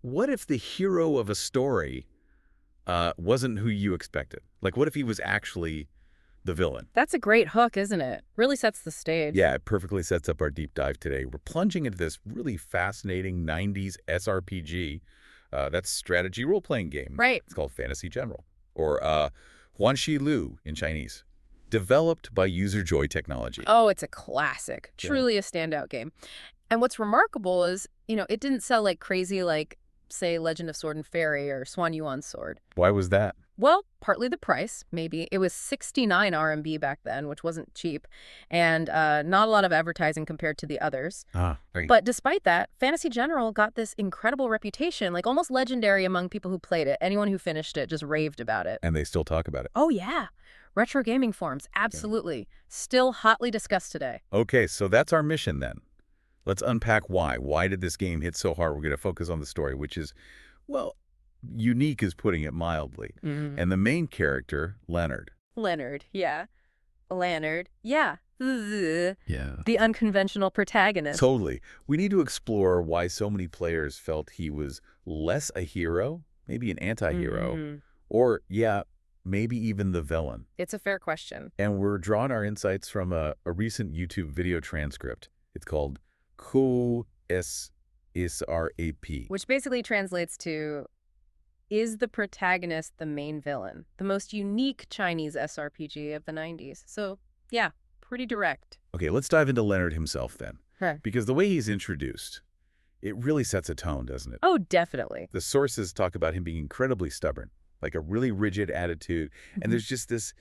what if the hero of a story wasn't who you expected? Like, what if he was actually the villain? That's a great hook, isn't it? Really sets the stage. Yeah, it perfectly sets up our deep dive today. We're plunging into this really fascinating 90s SRPG. That's strategy role-playing game. Right. It's called Fantasy General, or Huanxi Lu in Chinese. Developed by User Joy Technology. Oh, it's a classic. Yeah. Truly a standout game. And what's remarkable is, it didn't sell like crazy like, say, Legend of Sword and Fairy or Swan Yuan's sword. Why was that? Well, partly the price, maybe. It was 69 RMB back then, which wasn't cheap, and not a lot of advertising compared to the others. Right. But despite that, Fantasy General got this incredible reputation, like almost legendary among people who played it. Anyone who finished it just raved about it. And they still talk about it. Oh, yeah. Retro gaming forums, absolutely. Still hotly discussed today. Okay, so that's our mission then. Let's unpack why. Why did this game hit so hard? We're going to focus on the story, which is, well, unique is putting it mildly. And the main character, Leonard. Leonard, yeah. Leonard, yeah. Yeah. The unconventional protagonist. Totally. We need to explore why so many players felt he was less a hero, maybe an anti-hero, or, yeah, maybe even the villain. It's a fair question. And we're drawing our insights from a recent YouTube video transcript. It's called Ku SRAP. Which basically translates to, is the protagonist the main villain? The most unique Chinese SRPG of the 90s. So, yeah, pretty direct. Okay, let's dive into Leonard himself then. Huh. Because the way he's introduced, it really sets a tone, doesn't it? Oh, definitely. The sources talk about him being incredibly stubborn, like a really rigid attitude. And there's just this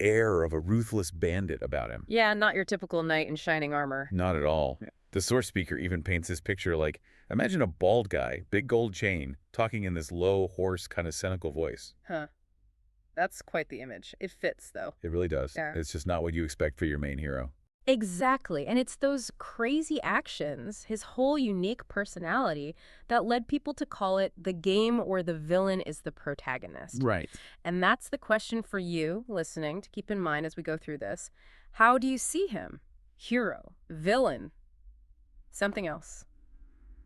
air of a ruthless bandit about him. Yeah, not your typical knight in shining armor. Not at all. Yeah. The source speaker even paints this picture like, imagine a bald guy, big gold chain, talking in this low, hoarse, kind of cynical voice. Huh. That's quite the image. It fits, though. It really does. Yeah. It's just not what you expect for your main hero. Exactly. And it's those crazy actions, his whole unique personality, that led people to call it the game where the villain is the protagonist. Right. And that's the question for you, listening, to keep in mind as we go through this. How do you see him? Hero? Villain? Something else?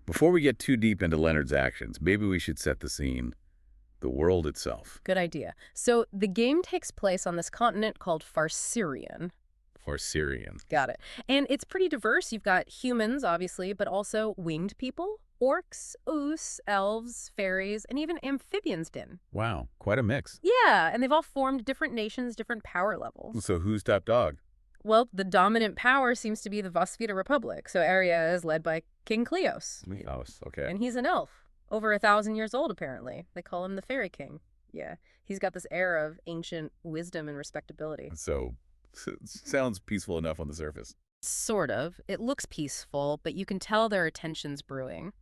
Before we get too deep into Leonard's actions, maybe we should set the scene. The world itself. Good idea. So the game takes place on this continent called Farsirian. Or Syrian. Got it. And it's pretty diverse. You've got humans, obviously, but also winged people, orcs, oos, elves, fairies, and even amphibians din. Wow, quite a mix. Yeah, and they've all formed different nations, different power levels. So who's top dog? Well, the dominant power seems to be the Vosvita Republic, so Area is led by King Kleos. Kleos, okay. And he's an elf, over 1,000 years old, apparently. They call him the Fairy King. Yeah, he's got this air of ancient wisdom and respectability. So, sounds peaceful enough on the surface. Sort of. It looks peaceful, but you can tell there are tensions brewing,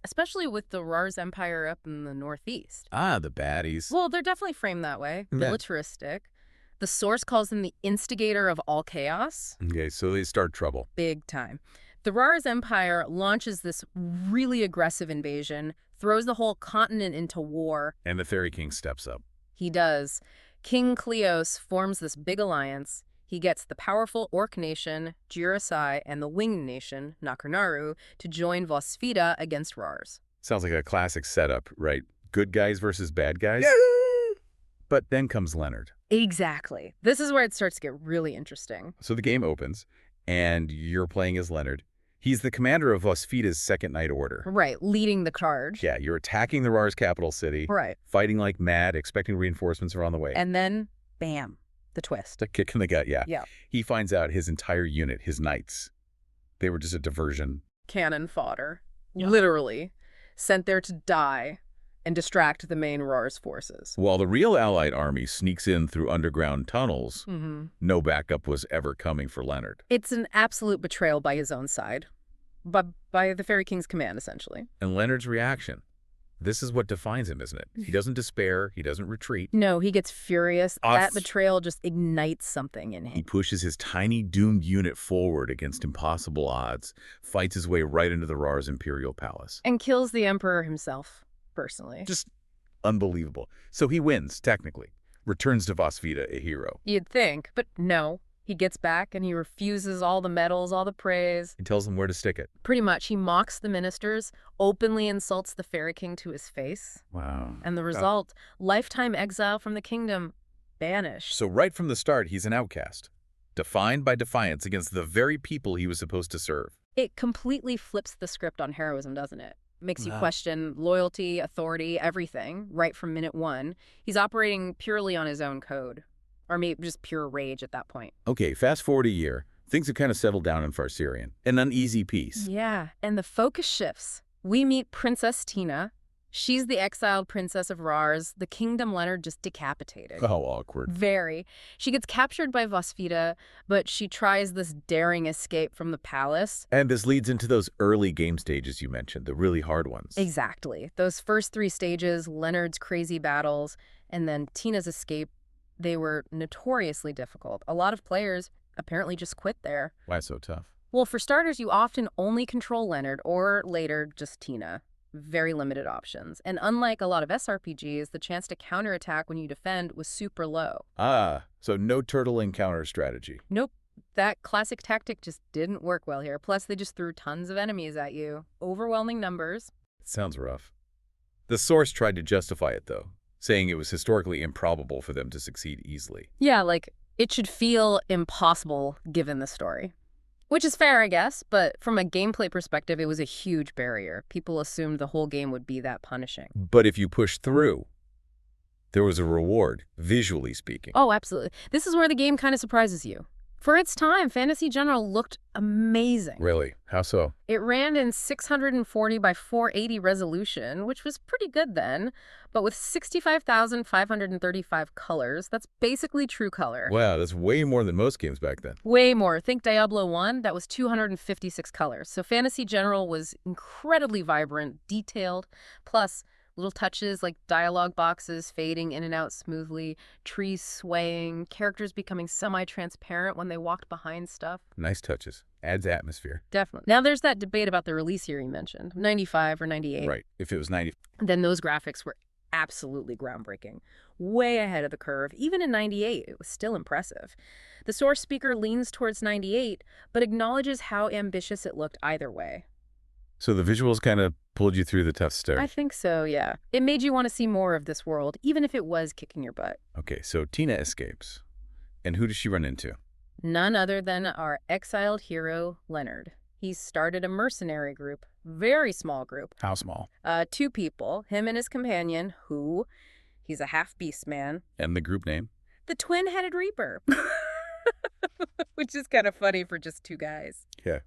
especially with the Rars Empire up in the northeast. Ah, the baddies. Well, they're definitely framed that way. Militaristic. The source calls them the instigator of all chaos. Okay, so they start trouble. Big time. The Rars Empire launches this really aggressive invasion, throws the whole continent into war. And the Fairy King steps up. He does. King Kleos forms this big alliance. He gets the powerful Orc nation, Jirasai, and the winged nation, Nakarnaru, to join Vosvita against Rars. Sounds like a classic setup, right? Good guys versus bad guys? But then comes Leonard. Exactly. This is where it starts to get really interesting. So the game opens, and you're playing as Leonard. He's the commander of Vosvita's Second Night Order. Right, leading the charge. Yeah, you're attacking the Rars capital city. Right. Fighting like mad, expecting reinforcements are on the way. And then, bam, the twist. A kick in the gut, yeah. Yeah. He finds out his entire unit, his knights, they were just a diversion. Cannon fodder. Yeah. Literally. Sent there to die and distract the main Rars forces. While the real Allied army sneaks in through underground tunnels, no backup was ever coming for Leonard. It's an absolute betrayal by his own side. By the Fairy King's command, essentially. And Leonard's reaction. This is what defines him, isn't it? He doesn't despair. He doesn't retreat. No, he gets furious. That betrayal just ignites something in him. He pushes his tiny doomed unit forward against impossible odds, fights his way right into the Rars Imperial Palace. And kills the Emperor himself, personally. Just unbelievable. So he wins, technically. Returns to Vosvita a hero. You'd think, but no. He gets back and he refuses all the medals, all the praise. He tells them where to stick it. Pretty much, he mocks the ministers, openly insults the Fairy King to his face. Wow. And the result, lifetime exile from the kingdom, banished. So right from the start, he's an outcast, defined by defiance against the very people he was supposed to serve. It completely flips the script on heroism, doesn't it? Makes you Ah. question loyalty, authority, everything, right from minute one. He's operating purely on his own code. Or maybe just pure rage at that point. Okay, fast forward a year. Things have kind of settled down in Farsirion. An uneasy peace. Yeah, and the focus shifts. We meet Princess Tina. She's the exiled princess of Rars, the kingdom Leonard just decapitated. How awkward. Very. She gets captured by Vosfida, but she tries this daring escape from the palace. And this leads into those early game stages you mentioned, the really hard ones. Exactly. Those first 3 stages, Leonard's crazy battles, and then Tina's escape, they were notoriously difficult. A lot of players apparently just quit there. Why so tough? Well, for starters, you often only control Leonard, or later, just Tina. Very limited options. And unlike a lot of SRPGs, the chance to counterattack when you defend was super low. Ah, so no turtle encounter strategy. Nope. That classic tactic just didn't work well here. Plus, they just threw tons of enemies at you. Overwhelming numbers. It sounds rough. The source tried to justify it, though, saying it was historically improbable for them to succeed easily. Yeah, like, it should feel impossible given the story. Which is fair, I guess, but from a gameplay perspective, it was a huge barrier. People assumed the whole game would be that punishing. But if you push through, there was a reward, visually speaking. Oh, absolutely. This is where the game kind of surprises you. For its time, Fantasy General looked amazing. Really? How so? It ran in 640 by 480 resolution, which was pretty good then, but with 65,535 colors. That's basically true color. Wow, that's way more than most games back then. Way more. Think Diablo 1, that was 256 colors. So Fantasy General was incredibly vibrant, detailed, plus little touches like dialogue boxes fading in and out smoothly, trees swaying, characters becoming semi-transparent when they walked behind stuff. Nice touches. Adds atmosphere. Definitely. Now there's that debate about the release year you mentioned, 95 or 98. Right. If it was 90. Then those graphics were absolutely groundbreaking. Way ahead of the curve. Even in 98, it was still impressive. The source speaker leans towards 98, but acknowledges how ambitious it looked either way. So the visuals kind of pulled you through the tough I start. think so, yeah. It made you want to see more of this world, even if it was kicking your butt. Okay, so Tina escapes. And who does she run into? None other than our exiled hero, Leonard. He started a mercenary group, very small group. How small? 2 people, him and his companion, who, he's a half-beast man, And the group name? the Twin-Headed Reaper. Which is kind of funny for just 2 guys. Yeah.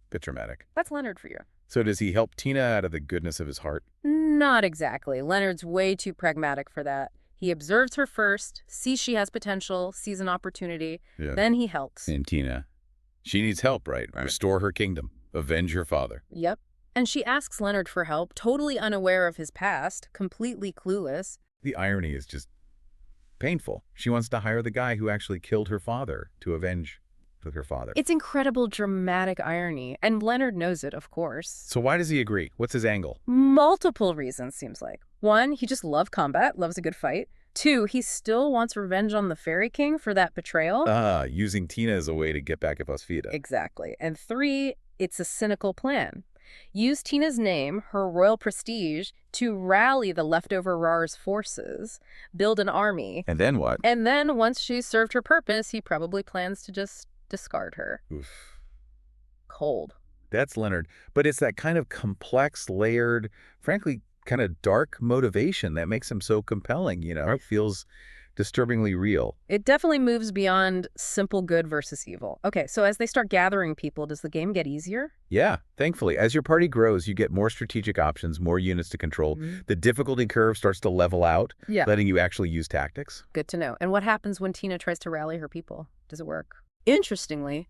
Bit dramatic. That's Leonard for you. So does he help Tina out of the goodness of his heart? Not exactly. Leonard's way too pragmatic for that. He observes her first, sees she has potential, sees an opportunity, Yeah. then he helps. And Tina, she needs help, right? Restore her kingdom. Avenge her father. Yep. And she asks Leonard for help, totally unaware of his past, completely clueless. The irony is just painful. She wants to hire the guy who actually killed her father to avenge with her father. It's incredible dramatic irony, and Leonard knows it, of course. So why does he agree? What's his angle? Multiple reasons, seems like. 1, he just loves combat, loves a good fight. 2, he still wants revenge on the Fairy King for that betrayal. Using Tina as a way to get back at Vosfida. Exactly. And 3, it's a cynical plan. Use Tina's name, her royal prestige, to rally the leftover Rars forces, build an army, And then what? and then once she's served her purpose, he probably plans to just discard her. Oof. Cold. That's Leonard. But it's that kind of complex, layered, frankly, kind of dark motivation that makes him so compelling, you know? It feels disturbingly real. It definitely moves beyond simple good versus evil. Okay, so as they start gathering people, does the game get easier? Yeah, thankfully. As your party grows, you get more strategic options, more units to control. The difficulty curve starts to level out, Yeah. letting you actually use tactics. Good to know. And what happens when Tina tries to rally her people? Does it work? Interestingly,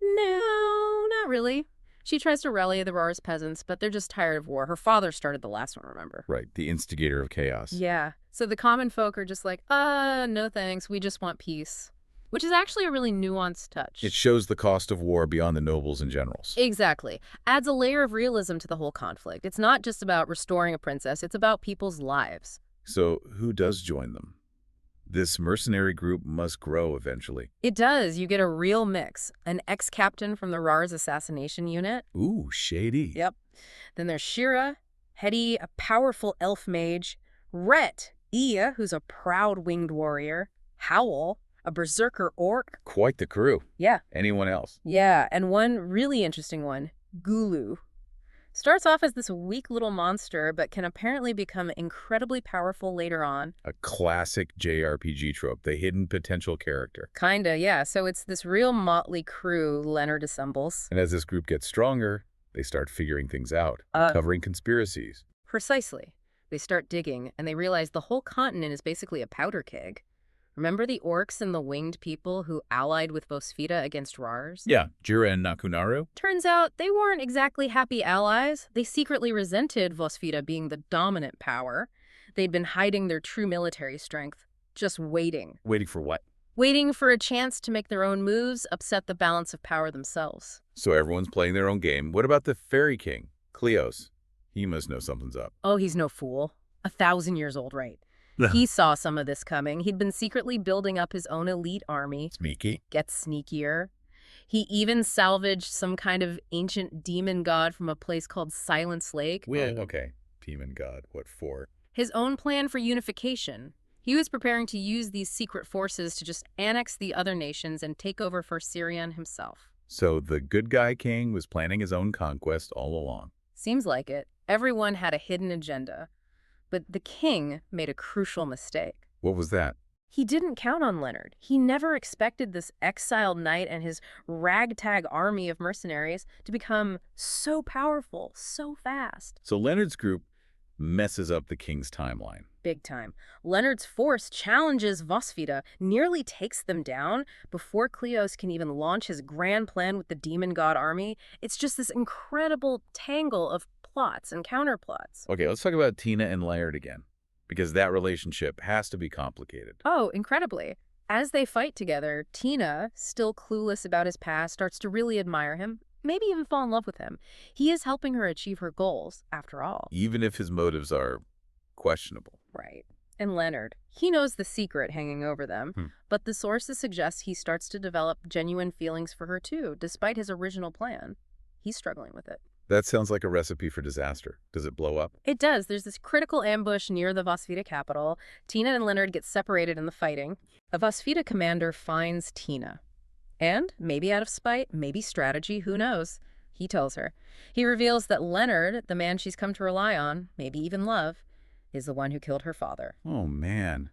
no, not really. She tries to rally the Rars peasants, but they're just tired of war. Her father started the last one, remember? Right, the instigator of chaos. Yeah. So the common folk are just like, no thanks, we just want peace. Which is actually a really nuanced touch. It shows the cost of war beyond the nobles and generals. Exactly. Adds a layer of realism to the whole conflict. It's not just about restoring a princess, it's about people's lives. So who does join them? This mercenary group must grow eventually. It does. You get a real mix. An ex-captain from the Rars assassination unit. Ooh, shady. Yep. Then there's Shira, Hetty, a powerful elf mage. Rhett, Iya, who's a proud winged warrior. Howl, a berserker orc. Quite the crew. Yeah. Anyone else? Yeah, and one really interesting one, Gulu. Starts off as this weak little monster, but can apparently become incredibly powerful later on. A classic JRPG trope, the hidden potential character. Kinda, yeah. So it's this real motley crew Leonard assembles. And as this group gets stronger, they start figuring things out, covering conspiracies. Precisely. They start digging, and they realize the whole continent is basically a powder keg. Remember the orcs and the winged people who allied with Vosfita against Rars? Yeah, Jira and Nakunaru. Turns out they weren't exactly happy allies. They secretly resented Vosfita being the dominant power. They'd been hiding their true military strength, just waiting. Waiting for what? Waiting for a chance to make their own moves, upset the balance of power themselves. So everyone's playing their own game. What about the Fairy King, Kleos? He must know something's up. Oh, he's no fool. 1,000 years old, right? He saw some of this coming. He'd been secretly building up his own elite army. Sneaky. Gets sneakier. He even salvaged some kind of ancient demon god from a place called Silence Lake. Okay. Demon god. What for? His own plan for unification. He was preparing to use these secret forces to just annex the other nations and take over for Sirion himself. So the good guy king was planning his own conquest all along. Seems like it. Everyone had a hidden agenda. But the king made a crucial mistake. What was that? He didn't count on Leonard. He never expected this exiled knight and his ragtag army of mercenaries to become so powerful, so fast. So Leonard's group messes up the king's timeline. Big time. Leonard's force challenges Vosfita, nearly takes them down before Kleos can even launch his grand plan with the demon god army. It's just this incredible tangle of plots and counterplots. Okay, let's talk about Tina and Laird again, because that relationship has to be complicated. Oh, incredibly. As they fight together, Tina, still clueless about his past, starts to really admire him, maybe even fall in love with him. He is helping her achieve her goals, after all. Even if his motives are questionable. Right. And Leonard, he knows the secret hanging over them, but the sources suggest he starts to develop genuine feelings for her too, despite his original plan. He's struggling with it. That sounds like a recipe for disaster. Does it blow up? It does. There's this critical ambush near the Vosfita capital. Tina and Leonard get separated in the fighting. A Vosfita commander finds Tina. And, maybe out of spite, maybe strategy, who knows, he tells her. He reveals that Leonard, the man she's come to rely on, maybe even love, is the one who killed her father. Oh, man.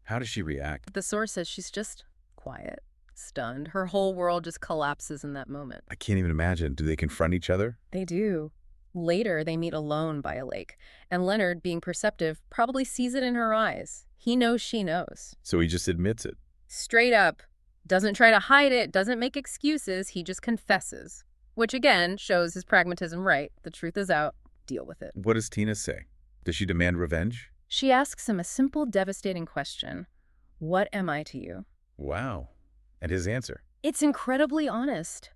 How does she react? The source says she's just quiet, stunned. Her whole world just collapses in that moment. I can't even imagine. Do they confront each other? They do. Later, they meet alone by a lake, and Leonard, being perceptive, probably sees it in her eyes. He knows she knows. So he just admits it. Straight up. Doesn't try to hide it, doesn't make excuses, he just confesses. Which again, shows his pragmatism right. The truth is out. Deal with it. What does Tina say? Does she demand revenge? She asks him a simple, devastating question. What am I to you? Wow. And his answer? It's incredibly honest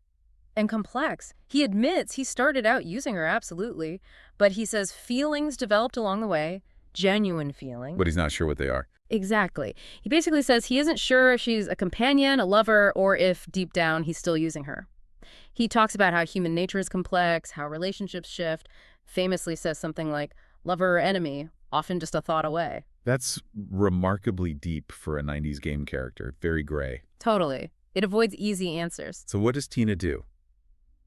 and complex. He admits he started out using her, absolutely, but he says feelings developed along the way, genuine feelings. But he's not sure what they are. Exactly. He basically says he isn't sure if she's a companion, a lover, or if deep down he's still using her. He talks about how human nature is complex, how relationships shift, famously says something like, lover or enemy, often just a thought away. That's remarkably deep for a 90s game character. Very gray. Totally. It avoids easy answers. So what does Tina do?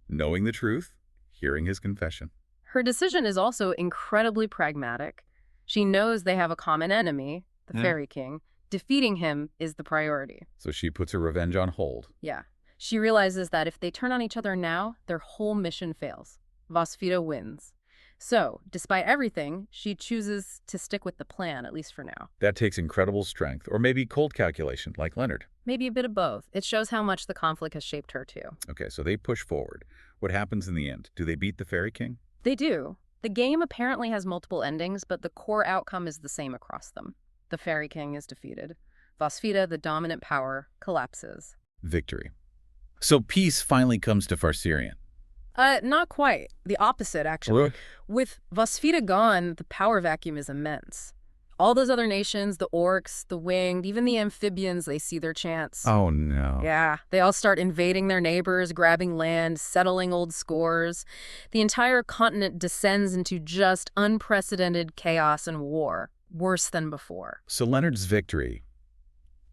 Knowing the truth, hearing his confession. Her decision is also incredibly pragmatic. She knows they have a common enemy, the Fairy King. Defeating him is the priority. So she puts her revenge on hold. Yeah. She realizes that if they turn on each other now, their whole mission fails. Vosfita wins. So, despite everything, she chooses to stick with the plan, at least for now. That takes incredible strength, or maybe cold calculation, like Leonard. Maybe a bit of both. It shows how much the conflict has shaped her, too. Okay, so they push forward. What happens in the end? Do they beat the Fairy King? They do. The game apparently has multiple endings, but the core outcome is the same across them. The Fairy King is defeated. Vosfita, the dominant power, collapses. Victory. So peace finally comes to Farsirion. Not quite. The opposite, actually. With Vosfita gone, the power vacuum is immense. All those other nations, the orcs, the winged, even the amphibians, they see their chance. Oh, no. Yeah, they all start invading their neighbors, grabbing land, settling old scores. The entire continent descends into just unprecedented chaos and war, worse than before. So Leonard's victory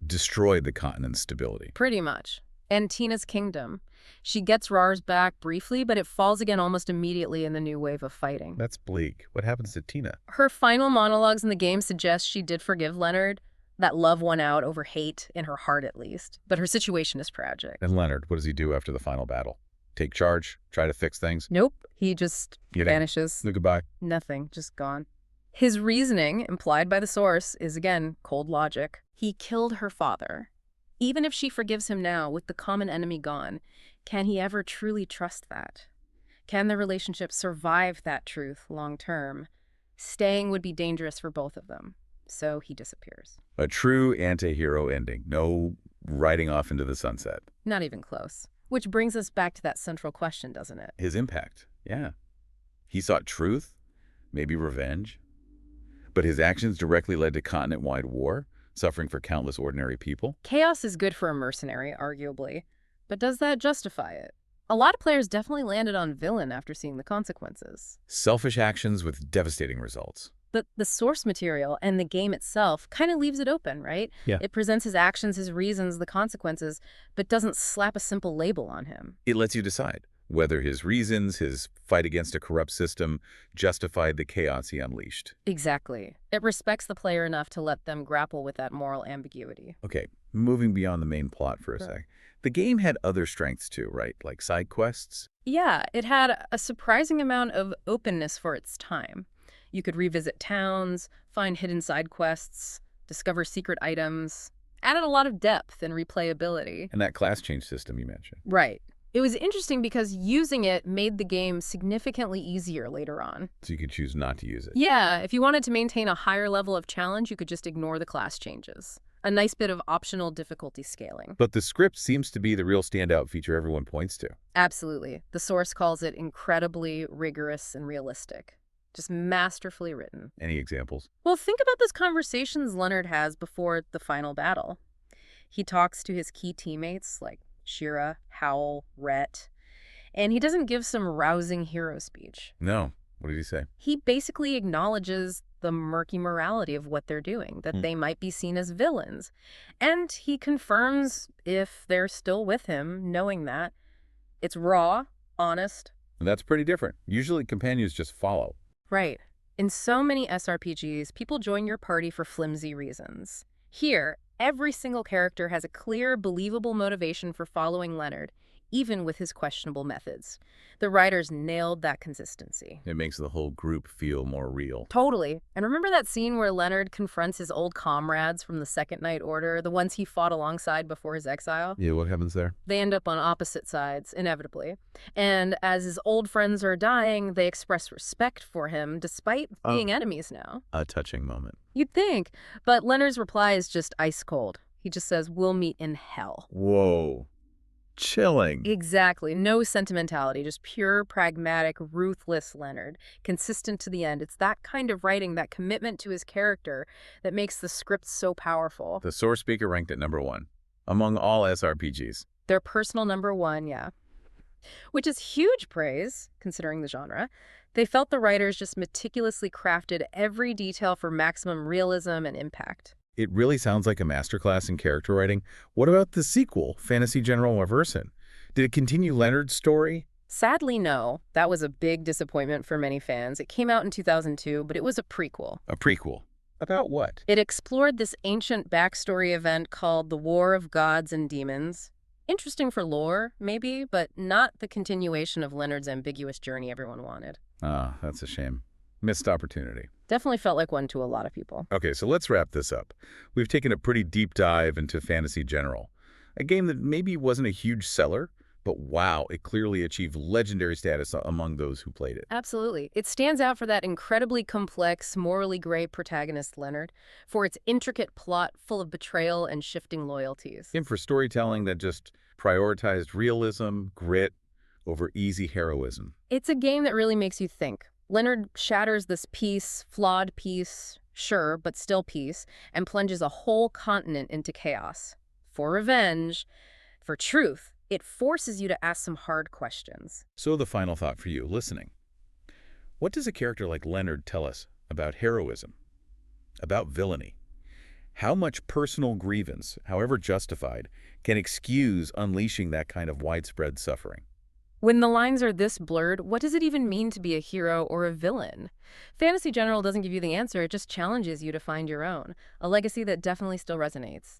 destroyed the continent's stability. Pretty much. And Tina's kingdom. She gets Rars back briefly, but it falls again almost immediately in the new wave of fighting. That's bleak. What happens to Tina? Her final monologues in the game suggest she did forgive Leonard. That love won out over hate, in her heart at least. But her situation is tragic. And Leonard, what does he do after the final battle? Take charge? Try to fix things? Nope, he just vanishes. Goodbye. Nothing, just gone. His reasoning, implied by the source, is again cold logic. He killed her father. Even if she forgives him now, with the common enemy gone, can he ever truly trust that? Can the relationship survive that truth long term? Staying would be dangerous for both of them. So he disappears. A true anti-hero ending. No riding off into the sunset. Not even close. Which brings us back to that central question, doesn't it? His impact. Yeah. He sought truth, maybe revenge. But his actions directly led to continent-wide war, suffering for countless ordinary people. Chaos is good for a mercenary, arguably. But does that justify it? A lot of players definitely landed on villain after seeing the consequences. Selfish actions with devastating results. But the source material and the game itself kind of leaves it open, right? Yeah. It presents his actions, his reasons, the consequences, but doesn't slap a simple label on him. It lets you decide whether his reasons, his fight against a corrupt system, justified the chaos he unleashed. Exactly. It respects the player enough to let them grapple with that moral ambiguity. Okay, moving beyond the main plot for a sec. The game had other strengths too, right? Like side quests? Yeah, it had a surprising amount of openness for its time. You could revisit towns, find hidden side quests, discover secret items. Added a lot of depth and replayability. And that class change system you mentioned. Right. It was interesting because using it made the game significantly easier later on. So you could choose not to use it. Yeah, if you wanted to maintain a higher level of challenge, you could just ignore the class changes. A nice bit of optional difficulty scaling. But the script seems to be the real standout feature everyone points to. Absolutely. The source calls it incredibly rigorous and realistic. Just masterfully written. Any examples? Well, think about those conversations Leonard has before the final battle. He talks to his key teammates like Shira, Howl, Rhett, and he doesn't give some rousing hero speech. No. What did he say? He basically acknowledges the murky morality of what they're doing, that they might be seen as villains. And he confirms if they're still with him, knowing that. It's raw, honest. And that's pretty different. Usually companions just follow. Right. In so many SRPGs, people join your party for flimsy reasons. Here, every single character has a clear, believable motivation for following Leonard, even with his questionable methods. The writers nailed that consistency. It makes the whole group feel more real. Totally. And remember that scene where Leonard confronts his old comrades from the Second Night Order, the ones he fought alongside before his exile? Yeah, what happens there? They end up on opposite sides, inevitably. And as his old friends are dying, they express respect for him, despite being enemies now. A touching moment. You'd think. But Leonard's reply is just ice cold. He just says, "We'll meet in hell." Whoa. Chilling. Exactly. No sentimentality, just pure, pragmatic, ruthless Leonard, consistent to the end. It's that kind of writing, that commitment to his character, that makes the script so powerful. The source speaker ranked at #1 among all SRPGs. Their personal #1, yeah. Which is huge praise, considering the genre. They felt the writers just meticulously crafted every detail for maximum realism and impact. It really sounds like a masterclass in character writing. What about the sequel, Fantasy General Reversin? Did it continue Leonard's story? Sadly, no. That was a big disappointment for many fans. It came out in 2002, but it was a prequel. A prequel? About what? It explored this ancient backstory event called the War of Gods and Demons. Interesting for lore, maybe, but not the continuation of Leonard's ambiguous journey everyone wanted. Ah, that's a shame. Missed opportunity. Definitely felt like one to a lot of people. Okay, so let's wrap this up. We've taken a pretty deep dive into Fantasy General, a game that maybe wasn't a huge seller, but wow, it clearly achieved legendary status among those who played it. Absolutely. It stands out for that incredibly complex, morally gray protagonist, Leonard, for its intricate plot full of betrayal and shifting loyalties. And for storytelling that just prioritized realism, grit, over easy heroism. It's a game that really makes you think. Leonard shatters this flawed peace, sure, but still peace, and plunges a whole continent into chaos. For revenge, for truth, it forces you to ask some hard questions. So the final thought for you, listening. What does a character like Leonard tell us about heroism, about villainy? How much personal grievance, however justified, can excuse unleashing that kind of widespread suffering? When the lines are this blurred, what does it even mean to be a hero or a villain? Fantasy General doesn't give you the answer, it just challenges you to find your own, a legacy that definitely still resonates.